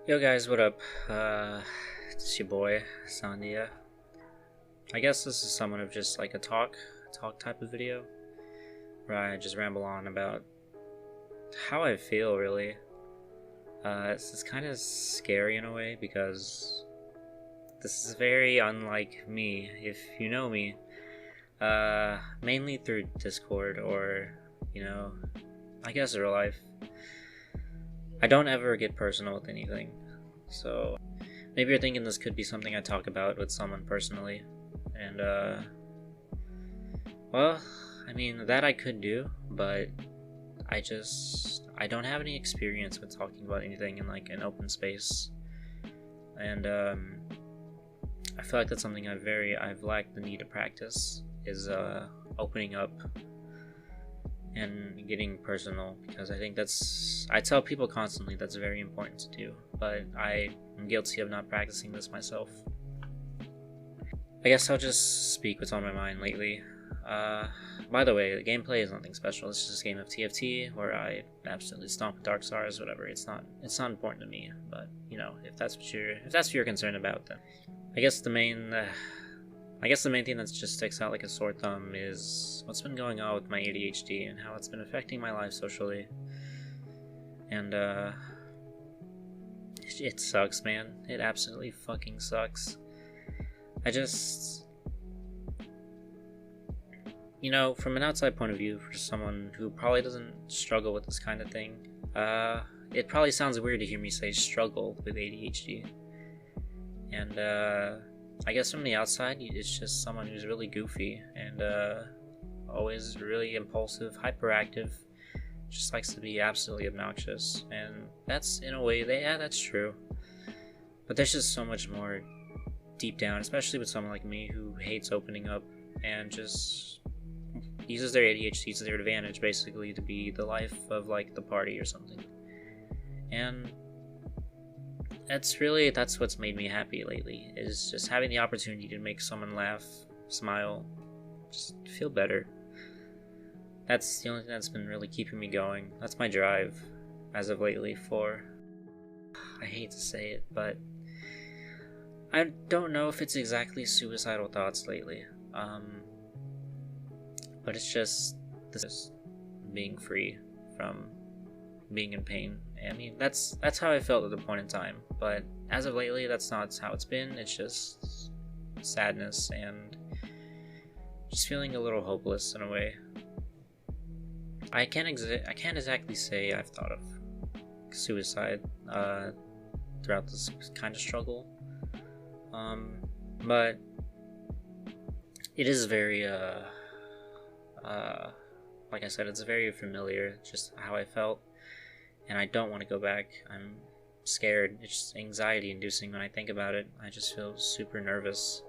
Yo guys, what up? It's your boy, Sandia. I guess this is somewhat of just like a talk type of video, where I just ramble on about how I feel, really. It's kind of scary in a way, because this is very unlike me, if you know me. Mainly through Discord or, I guess real life. I don't ever get personal with anything, so maybe you're thinking this could be something I talk about with someone personally, and well, I mean, that I could do, but I don't have any experience with talking about anything in like an open space, and I feel like that's something I've lacked the need to practice, is opening up and getting personal, because I tell people constantly that's very important to do, but I am guilty of not practicing this myself. I guess I'll just speak what's on my mind lately. By the way, the gameplay is nothing special. It's just a game of TFT where I absolutely stomp Dark Stars, whatever. It's not important to me, but if that's what you're concerned about, then I guess the main thing that just sticks out like a sore thumb is what's been going on with my ADHD and how it's been affecting my life socially. And it sucks, man. It absolutely fucking sucks. From an outside point of view, for someone who probably doesn't struggle with this kind of thing, it probably sounds weird to hear me say struggle with ADHD. And I guess from the outside, it's just someone who's really goofy and always really impulsive, hyperactive, just likes to be absolutely obnoxious. And that's, in a way, that's true. But there's just so much more deep down, especially with someone like me who hates opening up and just uses their ADHD to their advantage, basically, to be the life of like the party or something. And that's what's made me happy lately, is just having the opportunity to make someone laugh, smile, just feel better. That's the only thing that's been really keeping me going. That's my drive as of lately I hate to say it, but I don't know if it's exactly suicidal thoughts lately. But it's just being free from being in pain. I mean, that's how I felt at the point in time, but as of lately, that's not how it's been. It's just sadness and just feeling a little hopeless in a way. I can't exactly say I've thought of suicide throughout this kind of struggle, but it is very like I said, it's very familiar, just how I felt. And I don't want to go back. I'm scared. It's just anxiety inducing when I think about it. I just feel super nervous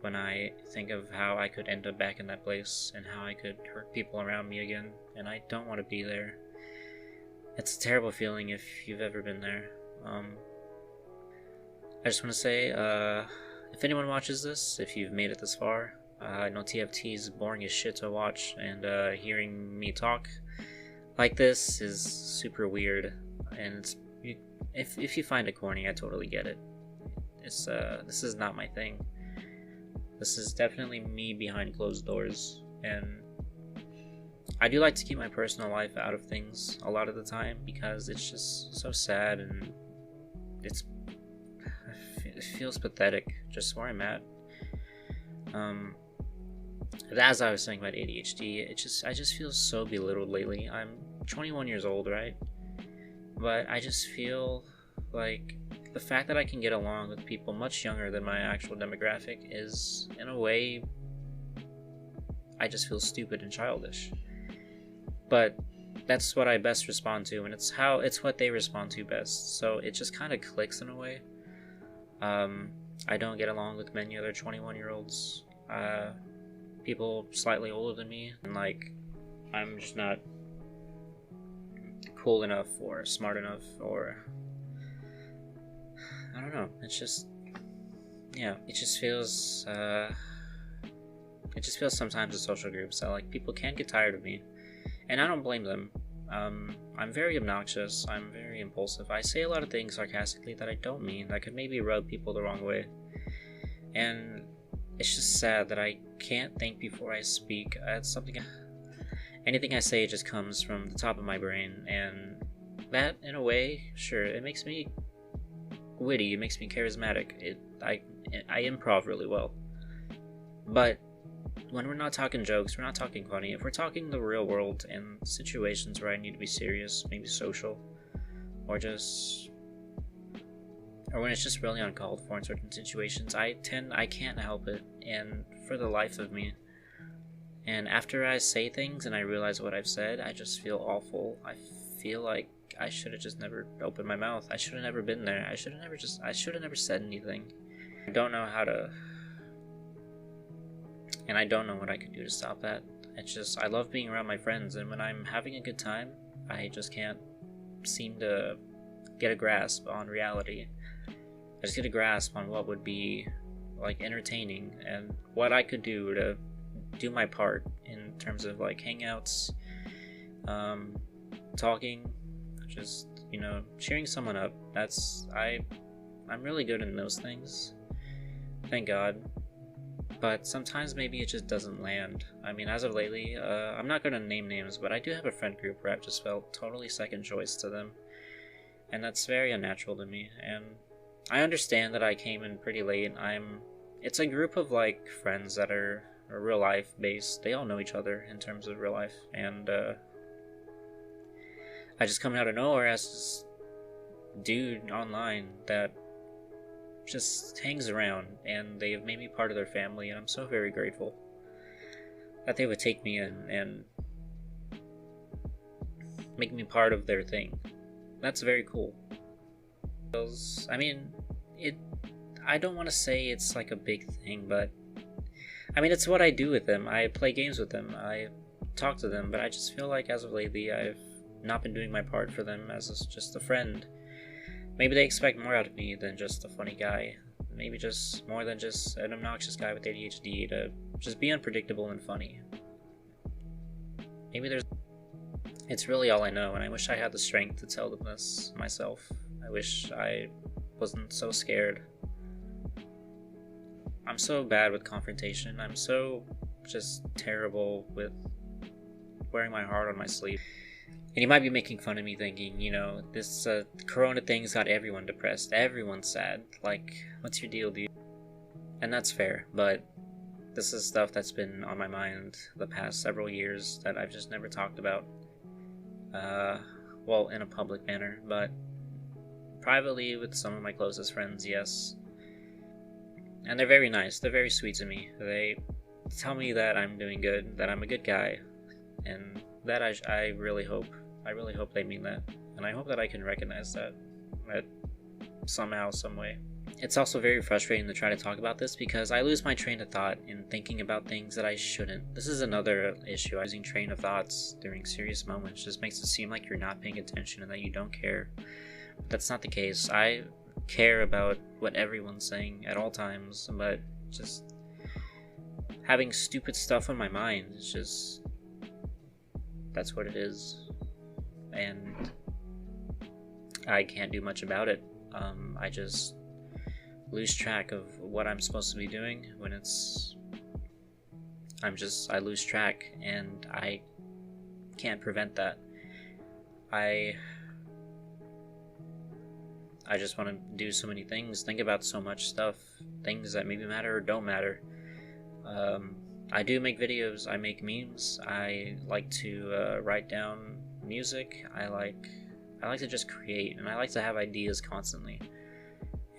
when I think of how I could end up back in that place and how I could hurt people around me again. And I don't want to be there. It's a terrible feeling if you've ever been there. I just want to say, if anyone watches this, if you've made it this far, I know TFT is boring as shit to watch, and hearing me talk like this is super weird, and if you find it corny, I totally get it. This is not my thing. This is definitely me behind closed doors, and I do like to keep my personal life out of things a lot of the time, because it's just so sad, and it feels pathetic just where I'm at. As I was saying about ADHD, I just feel so belittled lately. I'm 21 years old, right? But I just feel like the fact that I can get along with people much younger than my actual demographic is, in a way, I just feel stupid and childish. But that's what I best respond to, and it's what they respond to best. So it just kind of clicks in a way. I don't get along with many other 21-year-olds. People slightly older than me, and I'm just not cool enough or smart enough, or I don't know. It just feels sometimes in social groups that people can get tired of me, and I don't blame them. I'm very obnoxious, I'm very impulsive. I say a lot of things sarcastically that I don't mean, that could maybe rub people the wrong way. And it's just sad that I can't think before I speak. Anything I say just comes from the top of my brain, and that, in a way, sure, it makes me witty, it makes me charismatic. I improv really well. But when we're not talking jokes, we're not talking funny, if we're talking the real world and situations where I need to be serious, maybe social, or when it's just really uncalled for in certain situations, I can't help it, and for the life of me. And after I say things and I realize what I've said, I just feel awful. I feel like I should have just never opened my mouth. I should have never been there. I should have never said anything. I don't know how to, and I don't know what I could do to stop that. I love being around my friends, and when I'm having a good time, I just can't seem to get a grasp on reality. I just get a grasp on what would be like entertaining and what I could do to do my part in terms of like hangouts, talking, just, cheering someone up. I'm really good in those things, thank God. But sometimes maybe it just doesn't land. I mean, as of lately, I'm not going to name names, but I do have a friend group where I've just felt totally second choice to them. And that's very unnatural to me. And I understand that I came in pretty late. It's a group of like friends that are real life based. They all know each other in terms of real life. And I just come out of nowhere as this dude online that just hangs around, and they have made me part of their family, and I'm so very grateful that they would take me in and make me part of their thing. That's very cool. I mean, I don't want to say it's like a big thing, but I mean, it's what I do with them. I play games with them, I talk to them, but I just feel like as of lately I've not been doing my part for them as just a friend. Maybe they expect more out of me than just a funny guy. Maybe just more than just an obnoxious guy with ADHD to just be unpredictable and funny. It's really all I know, and I wish I had the strength to tell them this myself. I wish I wasn't so scared. I'm so bad with confrontation. I'm so just terrible with wearing my heart on my sleeve. And you might be making fun of me thinking, this corona thing's got everyone depressed, everyone's sad, like, what's your deal, dude? And that's fair, but this is stuff that's been on my mind the past several years that I've just never talked about. Well, in a public manner, but privately with some of my closest friends, yes. And they're very nice, they're very sweet to me. They tell me that I'm doing good, that I'm a good guy, and that I really hope they mean that, and I hope that I can recognize that somehow, some way. It's also very frustrating to try to talk about this because I lose my train of thought in thinking about things that I shouldn't. This is another issue. Losing train of thoughts during serious moments just makes it seem like you're not paying attention and that you don't care. But that's not the case. I care about what everyone's saying at all times, but just having stupid stuff on my mind is just, that's what it is. And I can't do much about it. I just lose track of what I'm supposed to be doing when I lose track, and I can't prevent that. I just want to do so many things, think about so much stuff, things that maybe matter or don't matter. I do make videos, I make memes, I like to write down music, I like to just create, and I like to have ideas constantly.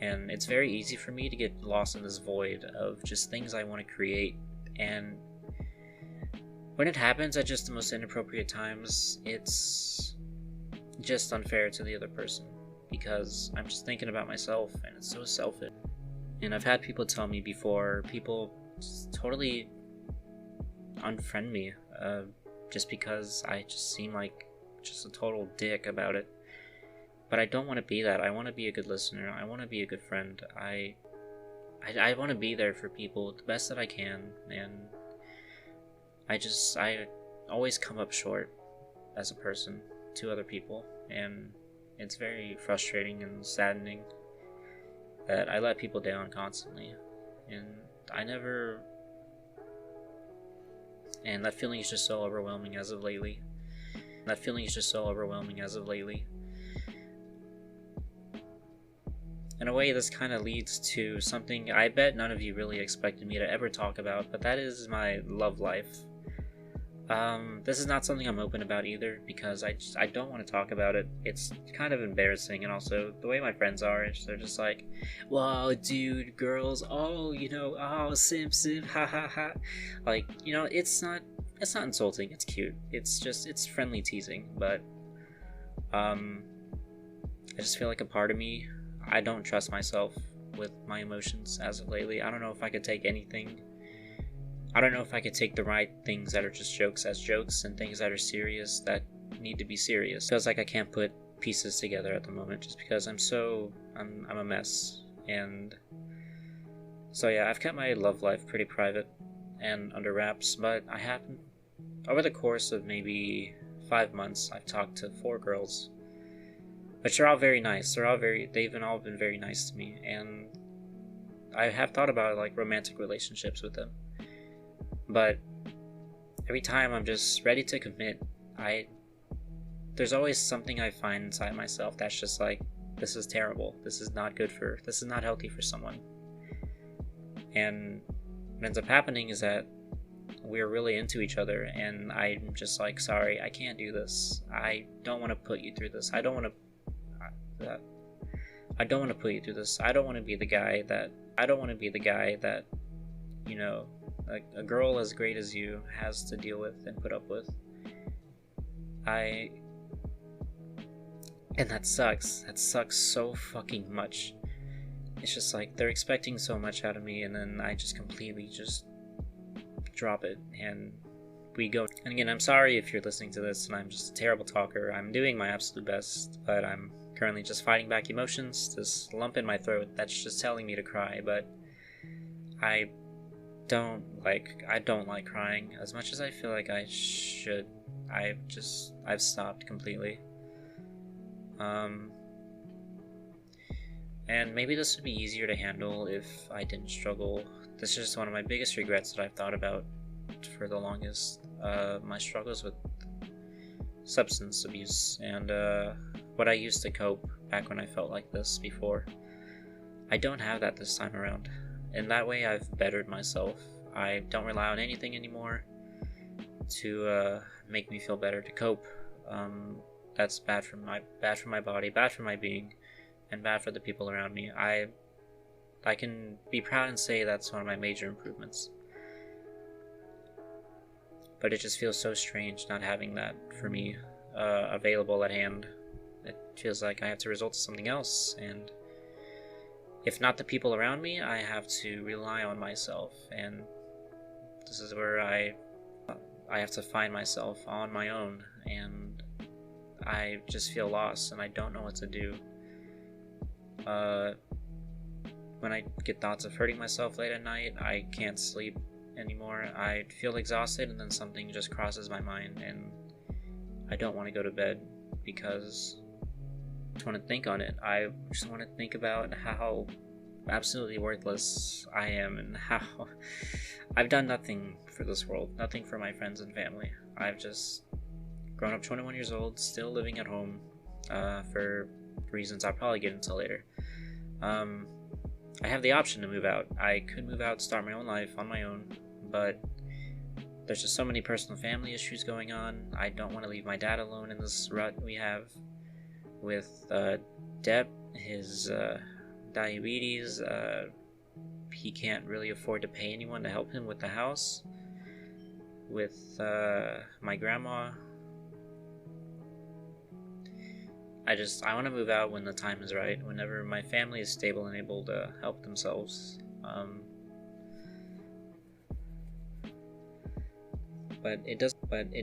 And it's very easy for me to get lost in this void of just things I want to create, and when it happens at just the most inappropriate times, it's just unfair to the other person, because I'm just thinking about myself, and it's so selfish. And I've had people tell me before, people just totally unfriend me, just because I just seem like just a total dick about it. But I don't want to be that. I want to be a good listener. I want to be a good friend. I want to be there for people the best that I can, and I always come up short as a person. to other people, and it's very frustrating and saddening that I let people down constantly, and that feeling is just so overwhelming as of lately. In a way, this kind of leads to something I bet none of you really expected me to ever talk about, but that is my love life. This is not something I'm open about either, because I don't want to talk about it. It's kind of embarrassing, and also the way my friends are, they're just like, "Whoa, dude, girls, oh, oh, simp, ha ha ha." Like, it's not insulting. It's cute. It's friendly teasing, but I just feel like a part of me, I don't trust myself with my emotions as of lately. I don't know if I could take anything. I don't know if I could take the right things that are just jokes as jokes, and things that are serious that need to be serious. It feels like I can't put pieces together at the moment, just because I'm a mess. And so yeah, I've kept my love life pretty private and under wraps, but I haven't. Over the course of maybe 5 months, I've talked to 4 girls, which are all very nice. They've all been very nice to me, and I have thought about like romantic relationships with them. But every time I'm just ready to commit, there's always something I find inside myself that's just like, this is terrible. This is not healthy for someone. And what ends up happening is that we're really into each other, and I'm just like, sorry, I can't do this. I don't want to put you through this. I don't want to put you through this. I don't want to be the guy that, a girl as great as you has to deal with and put up with. And that sucks. That sucks so fucking much. It's just like, they're expecting so much out of me, and then I just completely just drop it, and we go. And again, I'm sorry if you're listening to this and I'm just a terrible talker. I'm doing my absolute best, but I'm currently just fighting back emotions, this lump in my throat that's just telling me to cry. But I don't like crying as much as I feel like I should. I've stopped completely. And maybe this would be easier to handle if I didn't struggle. This is just one of my biggest regrets that I've thought about for the longest. My struggles with substance abuse, and what I used to cope back when I felt like this before. I don't have that this time around. In that way, I've bettered myself. I don't rely on anything anymore to make me feel better, to cope. That's bad for my body, bad for my being, and bad for the people around me. I can be proud and say that's one of my major improvements. But it just feels so strange not having that for me available at hand. It feels like I have to resort to something else, and if not the people around me, I have to rely on myself, and this is where I have to find myself on my own, and I just feel lost, and I don't know what to do. When I get thoughts of hurting myself late at night, I can't sleep anymore. I feel exhausted, and then something just crosses my mind, and I don't want to go to bed because I just want to think on it. I just want to think about how absolutely worthless I am, and how I've done nothing for this world, nothing for my friends and family. I've just grown up 21 years old, still living at home for reasons I'll probably get into later. I have the option to move out. I could move out, start my own life on my own, but there's just so many personal family issues going on. I don't want to leave my dad alone in this rut we have with debt, his diabetes. He can't really afford to pay anyone to help him with the house. With my grandma, I want to move out when the time is right, whenever my family is stable and able to help themselves. But it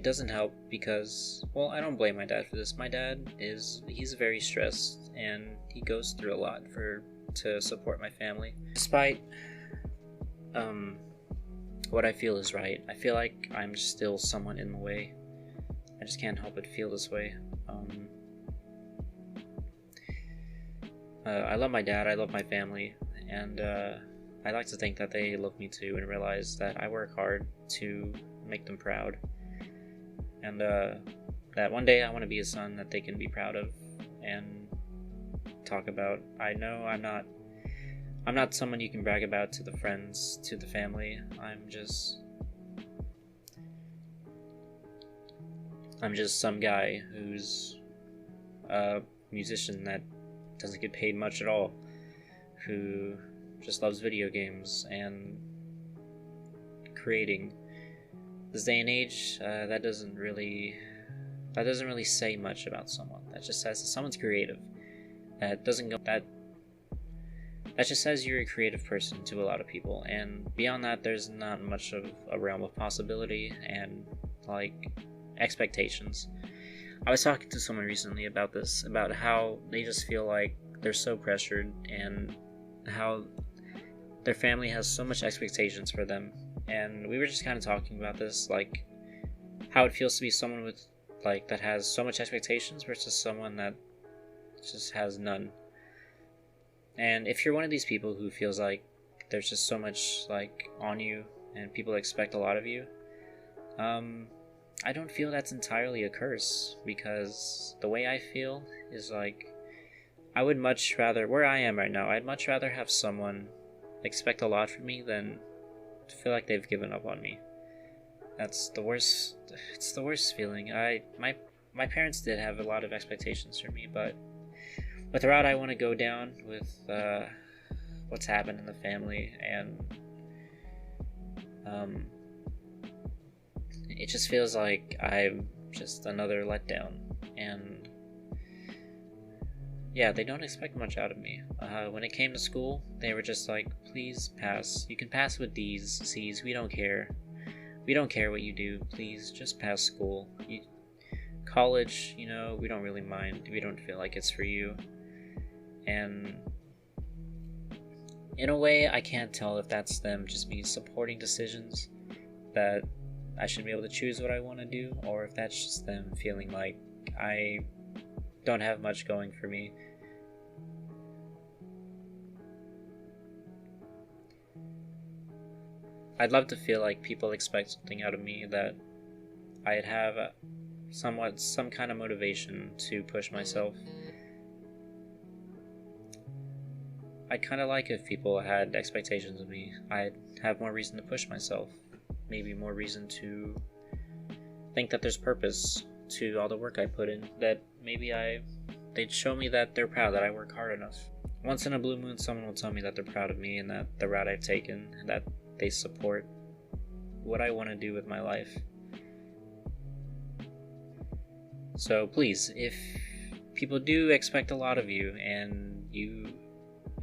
doesn't help because, well, I don't blame my dad for this. My dad he's very stressed, and he goes through a lot to support my family. Despite what I feel is right, I feel like I'm still somewhat in the way. I just can't help but feel this way. I love my dad, I love my family, and I like to think that they love me too and realize that I work hard to make them proud. And that one day I want to be a son that they can be proud of and talk about. I know I'm not someone you can brag about to the friends, to the family. I'm just some guy who's a musician that doesn't get paid much at all, who just loves video games and creating. This day and age, that doesn't really say much about someone. That just says that someone's creative. That just says you're a creative person to a lot of people, and beyond that, there's not much of a realm of possibility and like expectations. I was talking to someone recently about this, about how they just feel like they're so pressured and how their family has so much expectations for them. And we were just kind of talking about this, like how it feels to be someone with like that has so much expectations versus someone that just has none. And if you're one of these people who feels like there's just so much like on you and people expect a lot of you, I don't feel that's entirely a curse, because the way I feel is like I would much rather, where I am right now, I'd much rather have someone expect a lot from me than feel like they've given up on me. That's the worst. It's the worst feeling. My parents did have a lot of expectations for me, but with the route I want to go down with what's happened in the family, and it just feels like I'm just another letdown. And yeah, they don't expect much out of me. When it came to school, they were just like, please pass. You can pass with D's, C's, we don't care. We don't care what you do, please just pass school. College, we don't really mind. We don't feel like it's for you. And in a way, I can't tell if that's them just me supporting decisions that I should be able to choose what I want to do, or if that's just them feeling like I don't have much going for me. I'd love to feel like people expect something out of me, that I'd have some kind of motivation to push myself. I'd kind of like if people had expectations of me. I'd have more reason to push myself. Maybe more reason to think that there's purpose to all the work I put in. That maybe they'd show me that they're proud that I work hard enough. Once in a blue moon, someone will tell me that they're proud of me and that the route I've taken, and that they support what I want to do with my life. So please, if people do expect a lot of you and you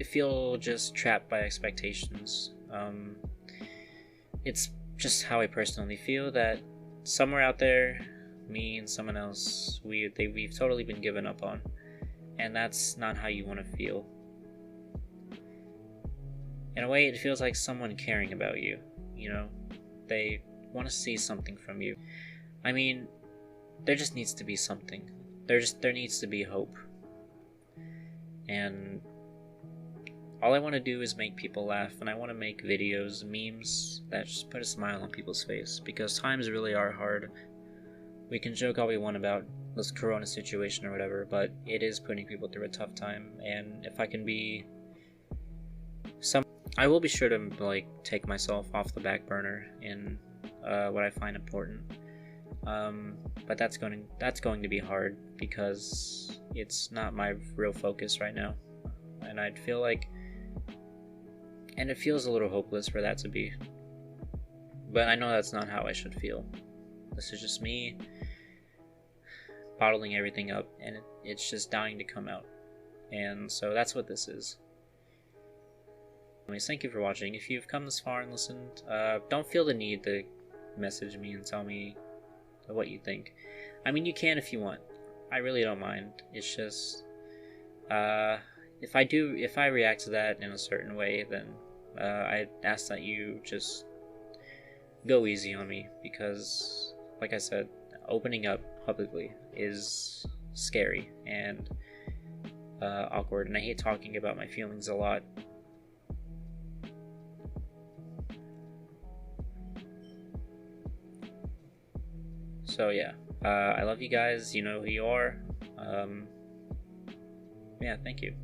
feel just trapped by expectations, it's just how I personally feel, that somewhere out there, me and someone else, we've totally been given up on, and that's not how you want to feel. In a way, it feels like someone caring about you. They want to see something from you. I mean, there just needs to be something. There needs to be hope. And all I want to do is make people laugh, and I want to make videos, memes that just put a smile on people's face, because times really are hard. We can joke all we want about this corona situation or whatever, but it is putting people through a tough time. And if I can be I will be sure to take myself off the back burner in what I find important. But that's going to be hard, because it's not my real focus right now, and I'd feel like, and it feels a little hopeless for that to be. But I know that's not how I should feel. This is just me bottling everything up, and it's just dying to come out. And so that's what this is. Anyways, thank you for watching. If you've come this far and listened, don't feel the need to message me and tell me what you think. I mean, you can if you want. I really don't mind. It's just, if I react to that in a certain way, then I ask that you just go easy on me, because, like I said, opening up publicly is scary and awkward, and I hate talking about my feelings a lot. So yeah, I love you guys. You know who you are. Yeah, thank you.